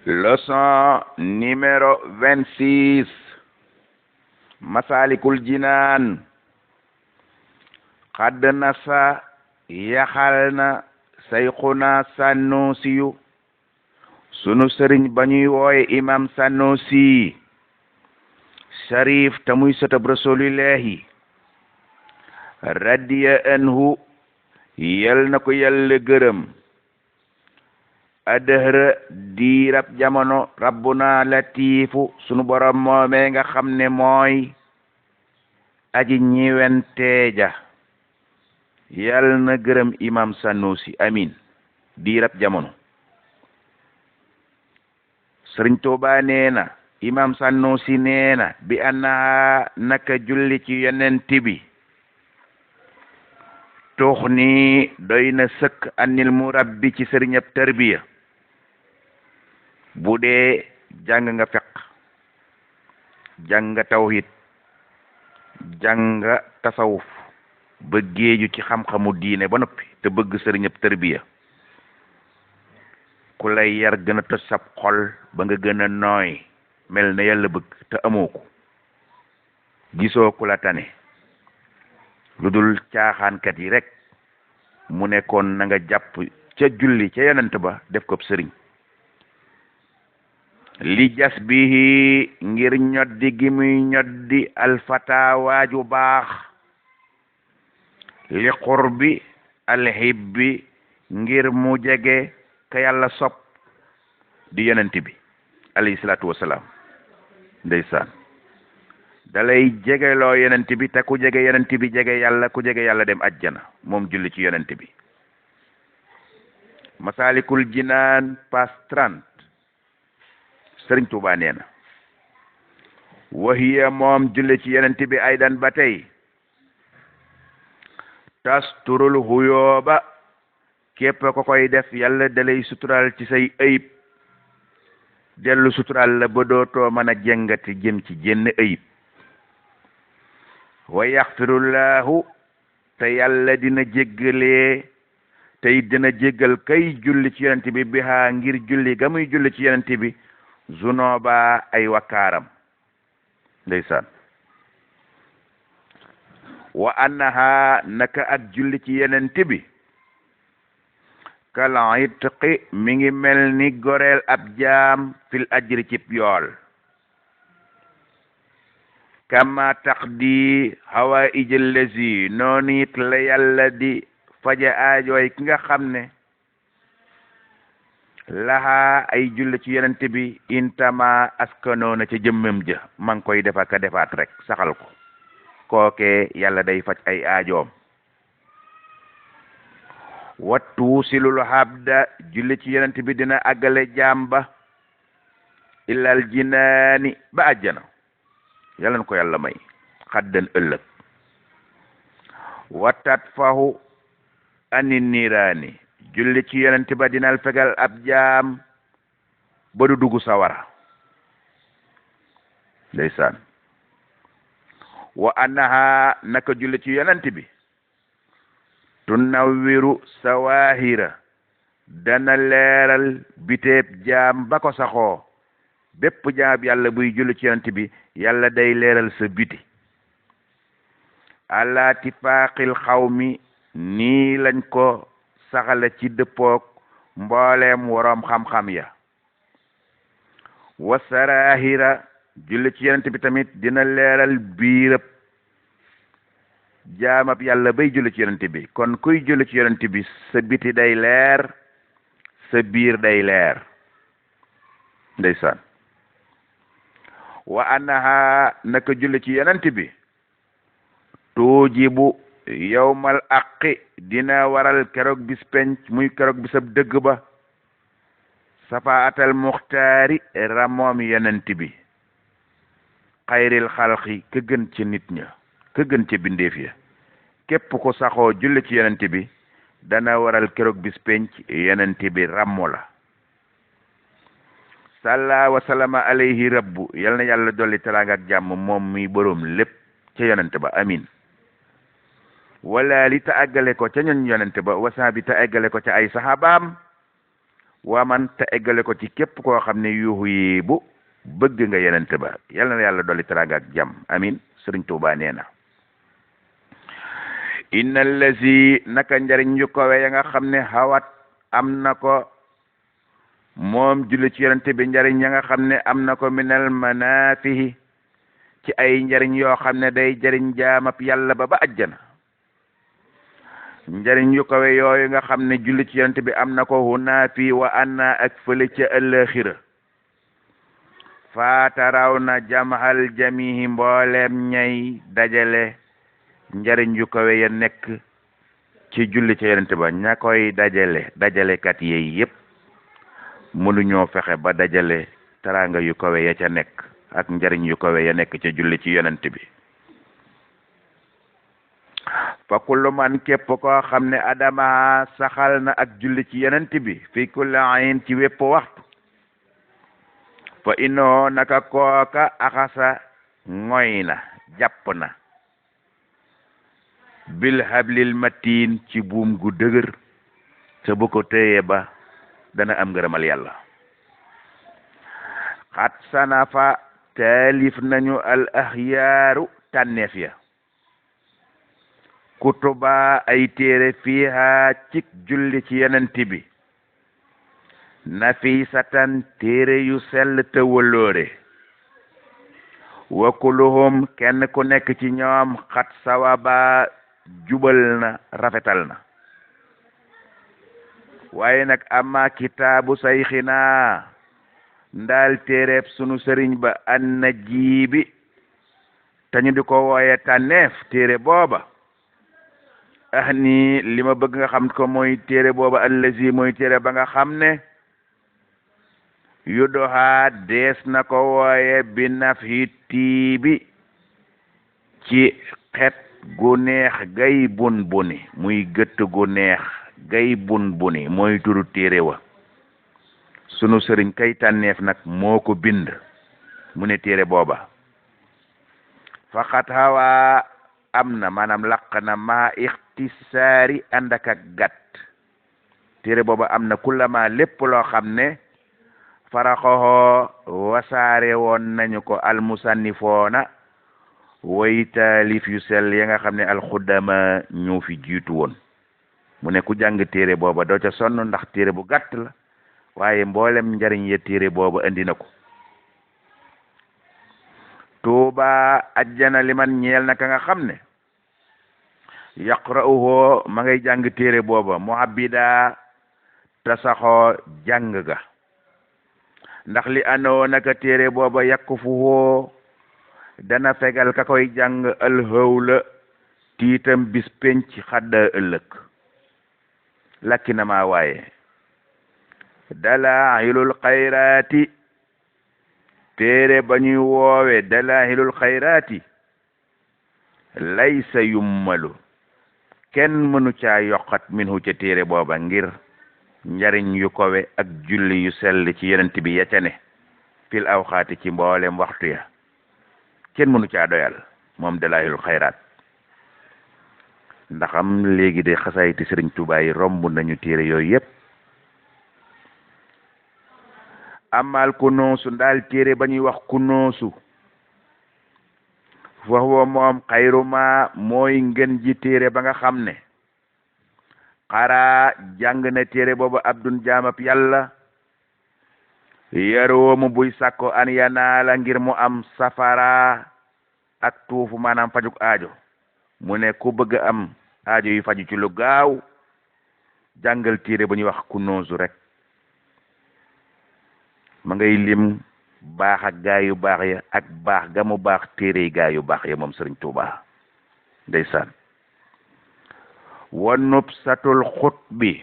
Leçon numéro 26. Masalikul Jinaan. Xadd nasa yaxal na sayxuna Sanusiyu sunu sëriñ ba ñuy wooye imam Sanusi sharif te muy sëtab rasulillahi radiya anhu yal na ko yàlla gërëm adëhra diirab jamono rabbuna latifu sunu borom moomee nga xam ne mooy aji ñiwenteeja yal na gërëm imam Sanusi amin diirab jamono. Sëriñ Tuubaa nee na imam Sanusi nee na bi anna naka julli ci yonent bi tux ni doy na sëkk anil murabbi ci sëriñab tarbiya bu dee jàng nga fiqh jàng nga tawhid jàng nga tasawuf ba géeju ci xam-xamu diine ba noppi te bëgg sëriñab tarbiya ku lay yar gën a toj sab xol ba nga gën a nooy mel na yàlla bëgg te amoo ko gisoo ku la tane lu dul caaxaankat yi rek mu nekkoon na nga jàpp ca julli ca yonent ba def ko sëriñ li jas bihi ngir ñoddi gi muy ñoddi alfata waaju baax li qurbi alhibbi ngir mu jege ka yàlla sopp di yonent bi alayhi salaatu wasalaam ndeysaan dalay jegeloo yonent bi te ku jege yonent bi jege yàlla ku jege yàlla dem ajjana moom julli ci yonent bi. Masalikul Jinaan page 30 Sëriñ Tuubaa nee na wahiya moom julli ci yonent bi aydan ba tey tasturul huyooba képp ko koy def yàlla dalay sutural ci say ayib dellu sutural la ba dootoo mën a jëngati jëm ci jenn ayib wa yaxfirullahu te yàlla dina jéggalee tey dina jéggal kay julli ci yonent bi bihaa ngir julli ga muy julli ci yonent bi zunooba ay wakkaaram ndeysaan wa annaha naka ak julli ci yonent bi kal itqi mi ngi mel ni goreel ab jaam fil ajri cib yool kama taqdi hawaïjil lazi noonu it la yàlla di faja aajooy ki nga xam ne laha ay julli ci yonent bi intama askanoona ca jëmmam ja ma ngi koy defa ka defaat rek saxal ko kooke yàlla day faj ay aajoom wattu silul habda julli ci yonent bi dina àggale jaam ba ilal jinaani ba àjjana yàlla na ko yàlla may xaddan ëllëg watat fahu ani niiraani julli ci yonent ba dinal fegal ab jaam ba du dugg sawara ndeysaan wa annaha naka julli ci yonent bi tunawwiru sawahira dana leeral biteeb jaam ba ko saxoo bépp jaam yàlla buy julli ci yonent bi yàlla day leeral sa biti ala tifaaqil xawmi nii lañ ko saxale ci dëppook mbooleem woroom xam-xam ya wa sarahira julli ci yonent bi tamit dina leeral biirëb jaamab yàlla bay julli ci yonent bi kon kuy julli ci yonent bi sa biti day leer sa biir day leer ndeysaan wa annaha naka julli ci yonent bi tuujibu yawmal aqi dina waral keroog bis penc muy keroog bisab dëgg ba safaatal muxtaari ramoom yonent bi xayril xalqi ka gën ci nit ña ka gën ci bindeef ya képp ko saxoo julli ci yonent bi dana waral keroog bis penc yonent bi rammo la salla wa salama alayhi rabbu yal na yàlla dolli teraanga ak jàmm moom mi boroom lépp ca yonent ba amin wala li ta àggale ko ca ñoñ yonent ba wasaa bi ta àggale ko ca ay sahabaam waman te eggale ko ci képp koo xam ne yuuxu yi bu bëgg nga yenente ba yal na yàlla dolli teraanga ak jàmm amin sëriñ Tuubaa nee na inna allazi naka njariñ yu kowe ya nga xam ne xawat am na ko moom julli ci yenente bi njariñ ya nga xam ne am na ko minal manafihi ci ay njariñ yoo xam ne day jariñ jaamab yàlla ba ajjana njariñ yu kawe yooyu nga xam ne julli ci yonent bi am na ko huna fii wa anna ak fële ca ëllëxira faataraw na jamhal jamihi mboolem ñay dajale njariñ yu kawe ya nekk ci julli ci yonent ba ña koy dajalekat yeey yépp mënuñoo fexe ba dajale teraanga yu kawe ya ca nekk ak njariñ yu kawe ya nekk ca julli ci yonent bi fa kullu man képp koo xam ne adama saxal na ak julli ci yonent bi fi kulli ayn ci wépp waxtu fa innoo naka kooka axasa ngoy na jàpp na bil hablil matin ci buum gu dëgër te bu ko téye ba dana am ngërëmal yàlla xat sanafa taalif nañu al axyaaru tànneef ya kutuba ay téere fiiha cik julli ci yonent bi nafisatan téere yu sell te wëlloore wa kulluhum kenn ku nekk ci ñoom xat sawaba jubal na rafetal na waaye nag amma kitaabu sayxina ndaal téereeb sunu sëriñ ba an na jiibi te ñu di ko wooye tànneef téere booba ni li ma bëgg nga xam ko mooy téere booba allazi mooy téere ba nga xam ne yu doxaa dees na ko wooye bi nafhi tiibi ci xet gu neex gay bun buni muy gëtt gu neex gay bun buni mooy turu téere wa sunu sëriñ kay tànneef nag moo ko bind mu ne téere booba faqat hawa am na maanaam laq na maa ixtisaari ànd ak gàtt téere booba am na kullama lépp loo xam ne faraxoxoo wasaare woon nañu ko almusannifoona way taalif yu sell ya nga xam ne alxudama ñoo fi jiitu woon mu ne ku jàng téere booba doo ca sonn ndax téere bu gàtt la waaye mboolem njariñ ya téere booba indi na ko tuuba ajjana liman ñeel na ka nga xam ne yaqra'uhu ma ngay jàng téere booba muhabbida tasaxoo jàng ga ndax li anoo naka téere booba yakkufuhu dana fegal ka koy jàng alhawla tiitam bis penc xadda ëllëg lakki na maa waaye dalaahilul xayraati téere ba ñuy woowe dalaahilul xayraati laysa yummalu kenn mënu caa yokkat minhu ca téere booba ngir njariñ yu kowe ak julli yu sell ci yonent bi ya ca ne fil awxaati ci mboolem waxtu ya kenn mënu caa doyal moom dalaahilul xayraat ndaxam léegi de xasaayiti sëriñ Tuubaa yi romb nañu téere yooyu yépp amal kunoosu ndaal téere ba ñuy wax kunoosu wax wa moom xayruma mooy ngën ji téere ba nga xam ne xaraa jàng na téere boobu abdun jaamab yàlla yaroomu buy sàkko an yanaala ngir mu am safara ak tuufu maanaam fajuk aajo mu ne ku bëgg am aajo yu faju ci lu gaaw jàngal téere ba ñuy wax kunoosu rek ma ngay lim baax ak gaa yu baax ya ak baax ga mu baax téere gaa yu baax ya moom sëriñ Tuubaa ndeysaan wa nubsatul xutbi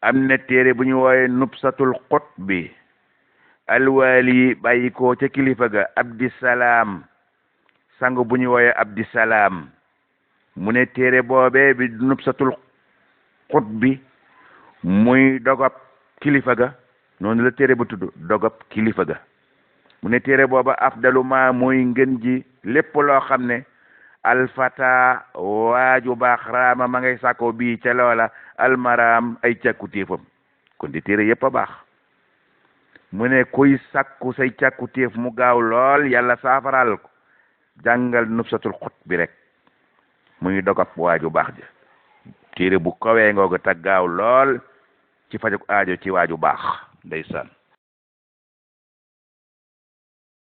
am na téere bu ñu wooye nubsatul xutbi alwaali bàyyi ko ca kilifa ga abdisalaam sang bu ñu wooye abdisalaam mu ne téere boobee bi nubsatul xutbi muy dogab kilifa ga noonu la téere bu tudd dogab kilifa ga mu ne téere booba afdalu ma mooy ngën ji lépp loo xam ne alfata waaju baax raama ma ngay sàkko bii ca loola almaraam ay càkkutéefam kon di téere yépp a baax mu ne kuy sàkku say càkku téef mu gaaw lool yàlla saafaral ko jàngal nubsatul xut bi rek muy dogab waaju baax ja téere bu kawee ngooga te gaaw lool ci fajuk aajo ci waaju baax ndeysaan